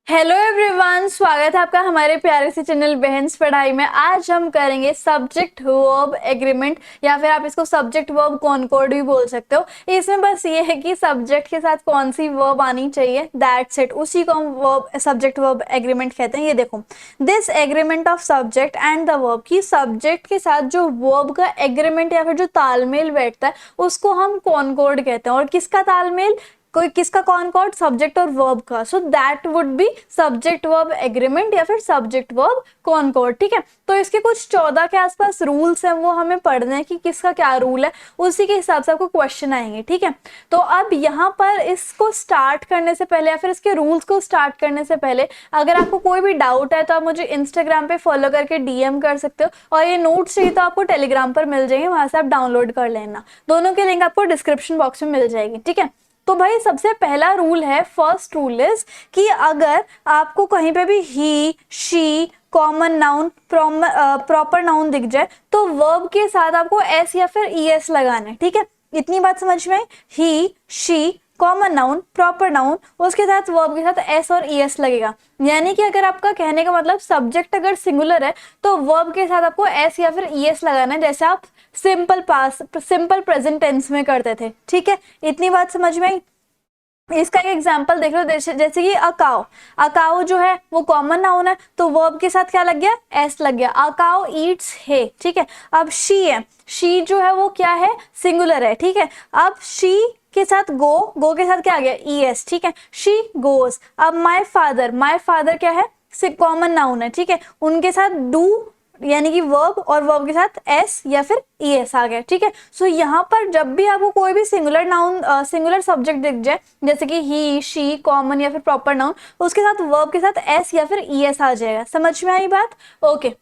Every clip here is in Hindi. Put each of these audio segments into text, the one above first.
हेलो एवरीवन, स्वागत है आपका हमारे प्यारे से चैनल बहन्स पढ़ाई में। आज हम करेंगे सब्जेक्ट वर्ब एग्रीमेंट या फिर आप इसको सब्जेक्ट वर्ब कॉनकॉर्ड भी बोल सकते हो। इसमें बस ये है कि सब्जेक्ट के साथ कौन सी वर्ब आनी चाहिए, दैट्स इट, उसी को हम वर्ब सब्जेक्ट वर्ब एग्रीमेंट कहते हैं। ये देखो, this agreement of subject and the verb, की सब्जेक्ट के साथ जो वर्ब का एग्रीमेंट या फिर जो तालमेल बैठता है उसको हम कॉनकॉर्ड कहते हैं। और किसका तालमेल, कोई किसका कॉनकॉर्ड, सब्जेक्ट और वर्ब का। So that would be subject verb agreement या फिर सब्जेक्ट वर्ब कॉनकॉर्ड। ठीक है, तो इसके कुछ 14 के आसपास रूल्स हैं, वो हमें पढ़ने हैं कि किसका क्या रूल है, उसी के हिसाब से आपको क्वेश्चन आएंगे। ठीक है, तो अब यहाँ पर इसको स्टार्ट करने से पहले या फिर इसके रूल्स को स्टार्ट करने से पहले अगर आपको कोई भी डाउट है तो आप मुझे इंस्टाग्राम पे फॉलो करके डीएम कर सकते हो, और ये नोट्स चाहिए तो आपको टेलीग्राम पर मिल जाएंगे, वहां से आप डाउनलोड कर लेना। दोनों के लिंक आपको डिस्क्रिप्शन बॉक्स में मिल जाएगी। ठीक है, तो भाई सबसे पहला रूल है, फर्स्ट रूल इज कि अगर आपको कहीं पे भी he, she, common noun, proper noun दिख जाए तो वर्ब के साथ आपको एस या फिर ईएस लगाना है। ठीक है, इतनी बात समझ में? He, she, common noun, proper noun, उसके साथ वर्ब के साथ एस और ईएस लगेगा। यानी कि अगर आपका कहने का मतलब सब्जेक्ट अगर सिंगुलर है तो वर्ब के साथ आपको एस या फिर ईएस लगाना है, जैसे आप simple past, simple present tense में करते थे। ठीक है, इतनी बात समझ में आई? इसका एक एग्जांपल देख लो, जैसे कि अकाउ, अकाउ जो है वो कॉमन नाउन है तो वर्ब के साथ क्या लग गया, एस लग गया। अकाउ ईट्स है। ठीक है, अब शी है, शी जो है वो क्या है, सिंगुलर है। ठीक है, अब शी के साथ गो, गो के साथ क्या आ गया, ईएस। ठीक है, शी गोज। अब माय फादर क्या है, कॉमन नाउन है। ठीक है, उनके साथ डू यानी कि वर्ब, और वर्ब के साथ एस या फिर ईएस आ गया। ठीक है, सो यहाँ पर जब भी आपको कोई भी सिंगुलर नाउन, सिंगुलर सब्जेक्ट दिख जाए, जैसे कि ही, शी, कॉमन या फिर प्रॉपर नाउन, उसके साथ वर्ब के साथ एस या फिर ईएस आ जाएगा। समझ में आई बात? ओके,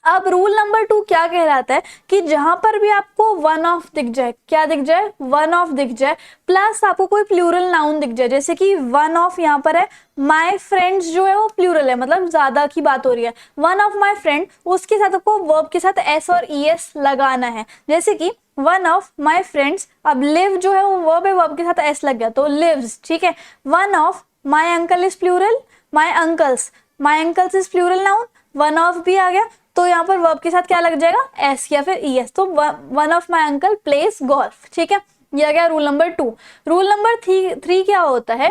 अब रूल नंबर 2 क्या कहलाता है कि जहां पर भी आपको वन ऑफ दिख जाए, क्या दिख जाए, वन ऑफ दिख जाए, प्लस आपको कोई प्लूरल नाउन दिख जाए, जैसे कि वन ऑफ यहाँ पर है, माय फ्रेंड्स जो है वो प्लूरल है, मतलब ज्यादा की बात हो रही है, वन ऑफ माय फ्रेंड, उसके साथ आपको वर्ब के साथ एस और ईएस लगाना है। जैसे कि वन ऑफ माय फ्रेंड्स, अब लिव जो है वो वर्ब है, वर्ब के साथ एस लग गया तो लिव्स। ठीक है, one of my uncle is plural, my uncles is plural noun, one of भी आ गया तो यहाँ पर वर्ब के साथ क्या लग जाएगा, एस या फिर ईएस। तो one of my uncle place golf. ठीक है, ये आ गया रूल नंबर 2। रूल नंबर 3 क्या होता है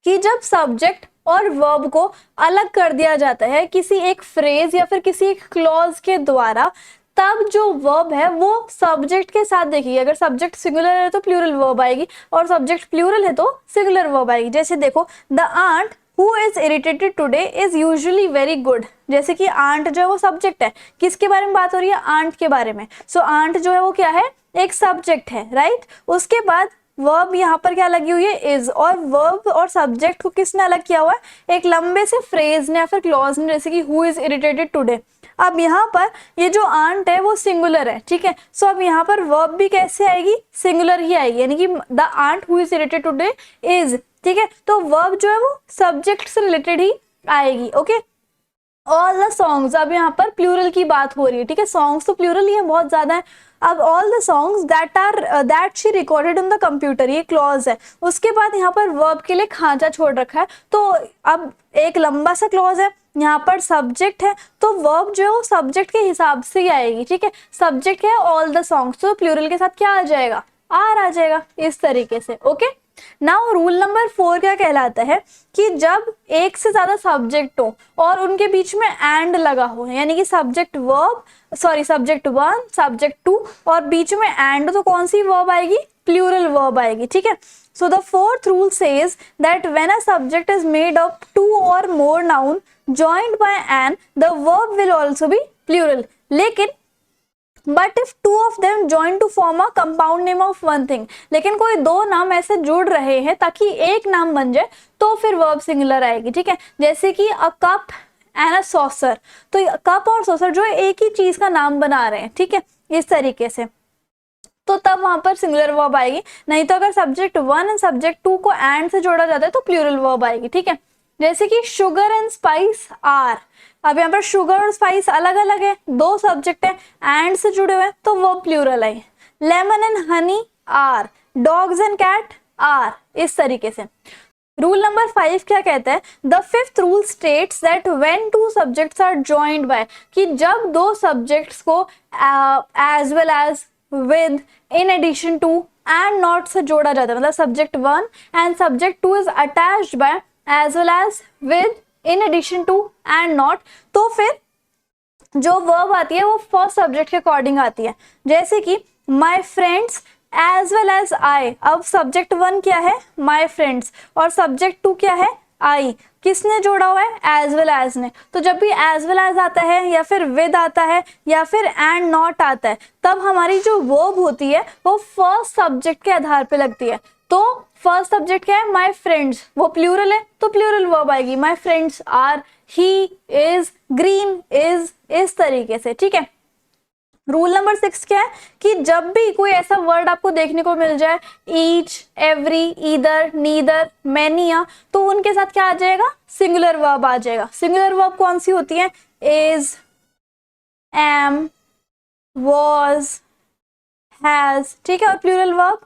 कि जब सब्जेक्ट और वर्ब को अलग कर दिया जाता है किसी एक फ्रेज या फिर किसी एक क्लॉज के द्वारा, तब जो वर्ब है वो सब्जेक्ट के साथ देखिए, अगर सब्जेक्ट सिंगुलर है तो प्लूरल वर्ब आएगी, और सब्जेक्ट प्लूरल है तो सिंगुलर वर्ब आएगी। जैसे देखो, the aunt who is irritated today is usually very good. जैसे कि आंट जो है वो सब्जेक्ट है, किसके बारे में बात हो रही है, आंट के बारे में। सो आंट जो है वो क्या है, एक सब्जेक्ट है, राइट। उसके बाद वर्ब यहाँ पर क्या लगी हुई है, इज, और वर्ब और सब्जेक्ट को किसने अलग किया हुआ है, एक लंबे से फ्रेज ने या फिर क्लॉज ने, जैसे कि हु इज इरिटेटेड टुडे। अब यहाँ पर ये जो आंट है वो सिंगुलर है। ठीक है, सो अब यहाँ पर वर्ब भी कैसे आएगी, सिंगुलर ही आएगी, यानी कि the aunt who is irritated today is. ठीक है, तो वर्ब जो है वो सब्जेक्ट से रिलेटेड ही आएगी। ओके, ऑल द सॉन्ग्स, अब यहाँ पर प्लूरल की बात हो रही है। ठीक है, सॉन्ग्स तो प्लूरल ही है, बहुत ज्यादा है। अब all the songs that she recorded on the computer, ये क्लॉज है। उसके बाद यहाँ पर वर्ब के लिए खांचा छोड़ रखा है, तो अब एक लंबा सा क्लॉज है, यहाँ पर सब्जेक्ट है तो वर्ब जो है वो सब्जेक्ट के हिसाब से ही आएगी। ठीक है, सब्जेक्ट है ऑल द सॉन्ग्स, तो प्लूरल के साथ क्या आ जाएगा, आर आ जाएगा, इस तरीके से। ओके, नाउ रूल नंबर 4 क्या कहलाता है कि जब एक से ज्यादा सब्जेक्ट हो और उनके बीच में एंड लगा हो, यानी कि सब्जेक्ट 1, सब्जेक्ट 2 और बीच में एंड, तो कौन सी वर्ब आएगी, प्लूरल वर्ब आएगी। ठीक है, so the fourth rule says that when a subject is made of 2 और मोर noun joined by an, the verb will also be plural. लेकिन but if 2 of them join to form a compound name of one thing, लेकिन कोई 2 नाम ऐसे जुड़ रहे हैं ताकि एक नाम बन जाए, तो फिर वर्ब सिंगुलर आएगी। ठीक है, जैसे कि a cup and a saucer, तो कप और सॉसर जो है एक ही चीज का नाम बना रहे हैं। ठीक है, इस तरीके से, तो तब वहां पर सिंगुलर वर्ब आएगी। नहीं तो अगर सब्जेक्ट 1 एंड सब्जेक्ट 2 को एंड से जोड़ा जाता है तो प्लूरल वर्ब आएगी। ठीक है, जैसे कि शुगर एंड स्पाइस आर, अब यहाँ पर शुगर और स्पाइस अलग अलग है, 2 सब्जेक्ट है, एंड से जुड़े हुए तो वर्ब प्लूरल है। Lemon and honey are, dogs and cat are, इस तरीके से। रूल नंबर 5 क्या कहता है, the fifth rule states that when two subjects are joined by, कि जब दो सब्जेक्ट्स को as well as, with, in addition to and not से जोड़ा जाता है, मतलब subject 1 and subject 2 is attached by as well as, with, in addition to and not, तो फिर जो वर्ब आती है वो फर्स्ट सब्जेक्ट के अकॉर्डिंग आती है। जैसे कि my friends as well as I, अब सब्जेक्ट 1 क्या है, माई फ्रेंड्स, और सब्जेक्ट 2 क्या है, आई, किसने जोड़ा हुआ है, एज वेल एज ने। तो जब भी एज वेल एज आता है या फिर विद आता है या फिर एंड नॉट आता है, तब हमारी जो वर्ब होती है वो फर्स्ट सब्जेक्ट के आधार पे लगती है। तो फर्स्ट सब्जेक्ट क्या है, माई फ्रेंड्स, वो प्लूरल है तो प्लूरल वर्ब आएगी, my friends are, he is, green is, इस तरीके से, ठीक है। रूल नंबर 6 क्या है कि जब भी कोई ऐसा वर्ड आपको देखने को मिल जाए, each, every, either, neither, many, तो उनके साथ क्या आ जाएगा, सिंगुलर वर्ब आ जाएगा। सिंगुलर वर्ब कौन सी होती है, इज, एम, वॉज, हैज, ठीक है। और plural verb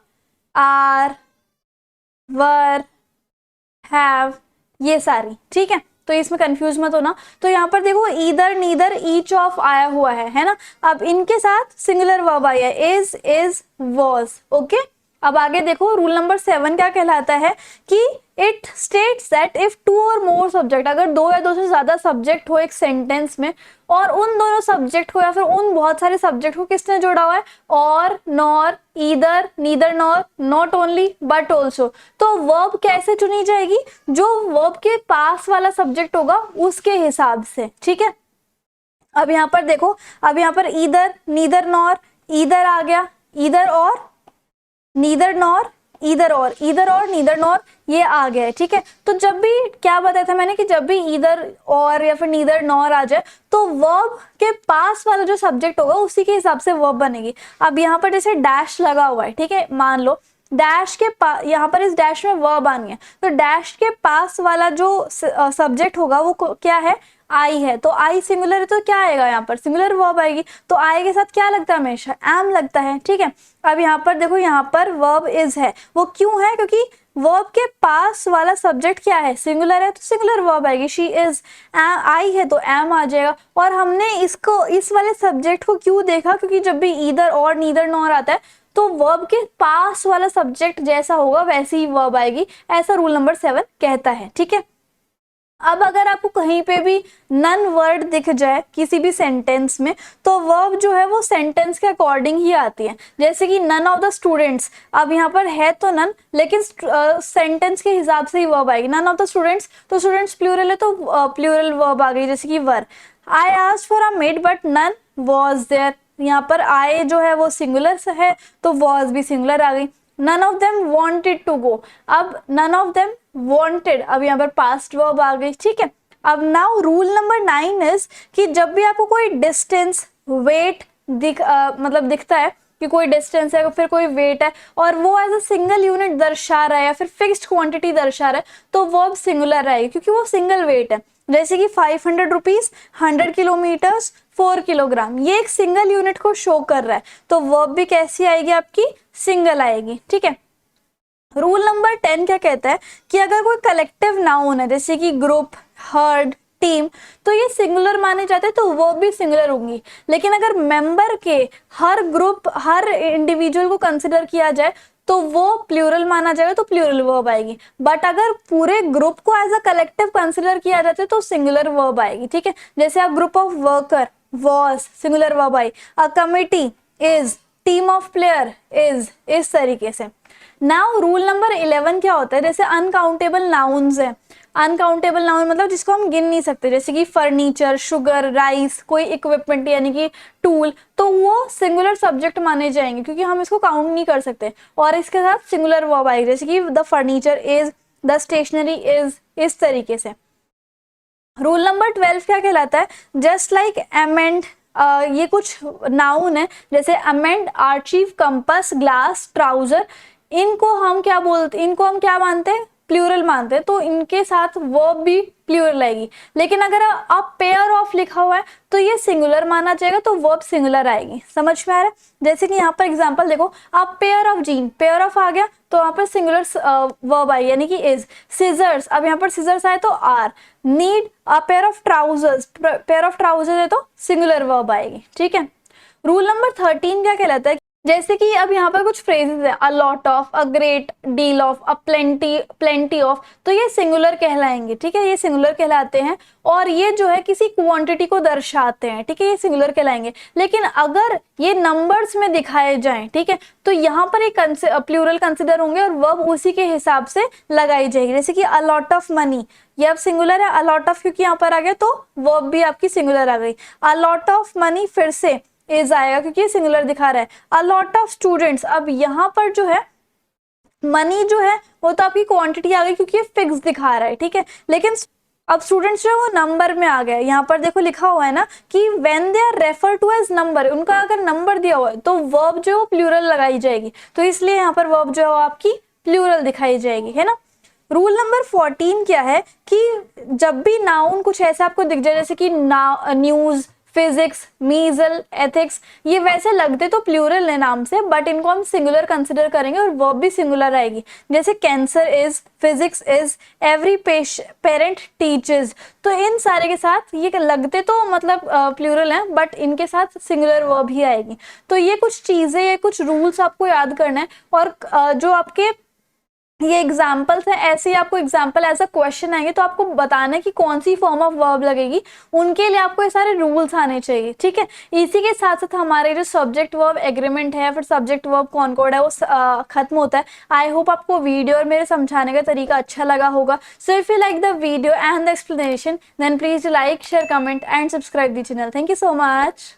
are, were, have, ये सारी, ठीक है। तो इसमें कंफ्यूज मत होना। तो यहाँ पर देखो ईदर, नीदर, ईच ऑफ आया हुआ है ना। अब इनके साथ सिंगुलर वर्ब आया है, इज, वॉज, ओके। अब आगे देखो रूल नंबर 7 क्या कहलाता है कि it states that if two और मोर सब्जेक्ट, अगर दो या दो से ज्यादा सब्जेक्ट हो एक सेंटेंस में, और उन दोनों सब्जेक्ट को या फिर उन बहुत सारे सब्जेक्ट को किसने जोड़ा हुआ है, और, nor, either, neither nor, not only but also, तो वर्ब कैसे चुनी जाएगी, जो वर्ब के पास वाला सब्जेक्ट होगा उसके हिसाब से, ठीक है। अब यहाँ पर देखो, अब यहाँ पर ईदर, नीदर नॉर, ईदर आ गया, ईदर और, नीदर नॉर, ईदर और, ईदर और, नीदर नॉर, ये आ गया है, ठीक है। तो जब भी क्या बताया था मैंने कि जब भी ईदर और या फिर नीदर नॉर आ जाए, तो वर्ब के पास वाला जो सब्जेक्ट होगा उसी के हिसाब से वर्ब बनेगी। अब यहाँ पर जैसे डैश लगा हुआ है, ठीक है, मान लो डैश के पास, यहाँ पर इस डैश में वर्ब आनी है, तो डैश के पास वाला जो सब्जेक्ट होगा वो क्या है, आई है, तो आई सिंगुलर है तो क्या आएगा, यहाँ पर सिंगुलर वर्ब आएगी। तो आई के साथ क्या लगता है, हमेशा एम लगता है, ठीक है। अब यहाँ पर देखो, यहाँ पर वर्ब इज है, वो क्यों है, क्योंकि वर्ब के पास वाला सब्जेक्ट क्या है, सिंगुलर है, तो सिंगुलर वर्ब आएगी। शी इज, आई है तो एम आ जाएगा। और हमने इसको, इस वाले सब्जेक्ट को क्यों देखा, क्योंकि जब भी ईदर और, नीदर नॉर आता है, तो वर्ब के पास वाला सब्जेक्ट जैसा होगा वैसी ही वर्ब आएगी, ऐसा रूल नंबर 7 कहता है, ठीक है। अब अगर आपको कहीं पे भी नन वर्ड दिख जाए किसी भी सेंटेंस में, तो वर्ब जो है वो सेंटेंस के अकॉर्डिंग ही आती है। जैसे कि नन ऑफ द स्टूडेंट्स, अब यहाँ पर है तो नन, लेकिन सेंटेंस के हिसाब से ही वर्ब आएगी। नन ऑफ द स्टूडेंट्स, तो स्टूडेंट्स प्लूरल है तो प्लूरल वर्ब आ गई, जैसे कि were. I asked for a maid but none was there, यहाँ पर आई जो है वो सिंगुलर है तो वॉज भी सिंगुलर आ गई। None of them wanted to go, अब नन ऑफ देम वॉन्टेड, अब यहाँ पर पास्ट वर्ब आ गई, ठीक है। अब नाउ रूल नंबर 9 इज कि जब भी आपको कोई डिस्टेंस, वेट मतलब दिखता है कि कोई डिस्टेंस है, फिर कोई वेट है, और वो एज अ सिंगल यूनिट दर्शा रहा है या फिर फिक्स्ड क्वांटिटी दर्शा रहा है, तो वर्ब सिंगुलर रहेगी, क्योंकि वो सिंगल वेट है। जैसे कि 500 रुपीज, 100 किलोमीटर्स, 4 किलोग्राम, ये एक सिंगल यूनिट को शो कर रहा है, तो वर्ब भी कैसी आएगी आपकी, सिंगल आएगी, ठीक है। रूल नंबर 10 क्या कहता है कि अगर कोई कलेक्टिव नाउन है, जैसे कि ग्रुप, हर्ड, टीम, तो ये सिंगुलर माने जाते हैं, तो वो भी सिंगुलर होंगी। लेकिन अगर मेंबर के, हर ग्रुप, हर इंडिविजुअल को कंसिडर किया जाए, तो वो प्लूरल माना जाएगा, तो प्लूरल वर्ब आएगी। बट अगर पूरे ग्रुप को एज अ कलेक्टिव कंसिडर किया जाता है तो सिंगुलर वर्ब आएगी, ठीक है। जैसे आप group of worker, was, singular verb I. A committee is, team of player is, इस तरीके से। नाउ रूल नंबर 11 क्या होता है, जैसे अनकाउंटेबल नाउन्स है। अनकाउंटेबल नाउन मतलब जिसको हम गिन नहीं सकते, जैसे कि फर्नीचर, शुगर, राइस, कोई इक्विपमेंट यानी कि टूल, तो वो सिंगुलर सब्जेक्ट माने जाएंगे क्योंकि हम इसको काउंट नहीं कर सकते, और इसके साथ सिंगुलर वर्ब आएगी, जैसे कि the furniture is, the stationery is, इस तरीके से। रूल नंबर 12 क्या कहलाता है, जस्ट लाइक एमेंड, ये कुछ नाउन है, जैसे amend, archive, compass, glass, trouser, इनको हम क्या बोलते, इनको हम क्या मानते हैं, प्लूरल मानते हैं तो इनके साथ वर्ब भी प्लूरल आएगी। लेकिन अगर आप पेयर ऑफ लिखा हुआ है तो ये सिंगुलर माना जाएगा, तो वर्ब सिंगुलर आएगी। समझ में आ रहा है? जैसे कि यहाँ पर एग्जांपल देखो, आप pair of gene, pair of आ गया तो वहां पर सिंगुलर वर्ब आई यानी कि इज। सिजर्स, अब यहाँ पर सिजर्स आए तो are. Need a pair of trousers, pair of trousers है तो सिंगुलर वर्ब आएगी। ठीक है। रूल नंबर 13 क्या कहलाता है? जैसे कि अब यहाँ पर कुछ फ्रेजेस है, a lot of, a great deal of, a plenty, plenty of, तो ये सिंगुलर कहलाएंगे। ठीक है, ये सिंगुलर कहलाते हैं और ये जो है किसी क्वांटिटी को दर्शाते हैं। ठीक है, ये सिंगुलर कहलाएंगे। लेकिन अगर ये नंबर्स में दिखाए जाएं, ठीक है, तो यहाँ पर एक प्लूरल कंसिडर होंगे और वर्ब उसी के हिसाब से लगाई जाएगी। जैसे कि अ लॉट ऑफ मनी, ये अब सिंगुलर है, अ लॉट ऑफ क्योंकि यहाँ पर आ गया तो वर्ब भी आपकी सिंगुलर आ गई। अ लॉट ऑफ मनी फिर से इज आएगा क्योंकि ये सिंगुलर दिखा रहा है। अ लॉट ऑफ स्टूडेंट्स, अब यहाँ पर जो है मनी जो है वो तो आपकी क्वांटिटी आ गई क्योंकि ये फिक्स दिखा रहा है। ठीक है, लेकिन अब स्टूडेंट्स जो है वो नंबर में आ गए। यहाँ पर देखो लिखा हुआ है ना कि when they are refer to as number, उनका अगर नंबर दिया हुआ है तो वर्ब जो है वो प्लूरल लगाई जाएगी, तो इसलिए यहाँ पर वर्ब जो है वो आपकी प्लूरल दिखाई जाएगी, है ना। रूल नंबर 14 क्या है कि जब भी नाउन कुछ ऐसा आपको दिख जाए जैसे कि न्यूज, फिजिक्स, मीजल, एथिक्स, ये वैसे लगते तो प्लूरल है नाम से, बट इनको हम सिंगुलर कंसिडर करेंगे और वर्ब भी सिंगुलर आएगी। जैसे cancer is, physics is, every parent teachers, तो इन सारे के साथ ये लगते तो मतलब प्लूरल हैं बट इनके साथ सिंगुलर वर्ब ही आएगी। तो ये कुछ चीजें, ये कुछ रूल्स आपको याद करना है और जो आपके ये एग्जाम्पल्स है, ऐसे ही आपको एग्जाम्पल ऐसा क्वेश्चन आएंगे तो आपको बताना है कि कौन सी फॉर्म ऑफ वर्ब लगेगी, उनके लिए आपको ये सारे रूल्स आने चाहिए। ठीक है, इसी के साथ साथ हमारे जो सब्जेक्ट वर्ब एग्रीमेंट है, फिर सब्जेक्ट वर्ब कॉनकॉर्ड है, वो खत्म होता है। आई होप आपको वीडियो और मेरे समझाने का तरीका अच्छा लगा होगा। So if you like the video and the explanation then please like, share, comment and subscribe the channel. Thank you so much.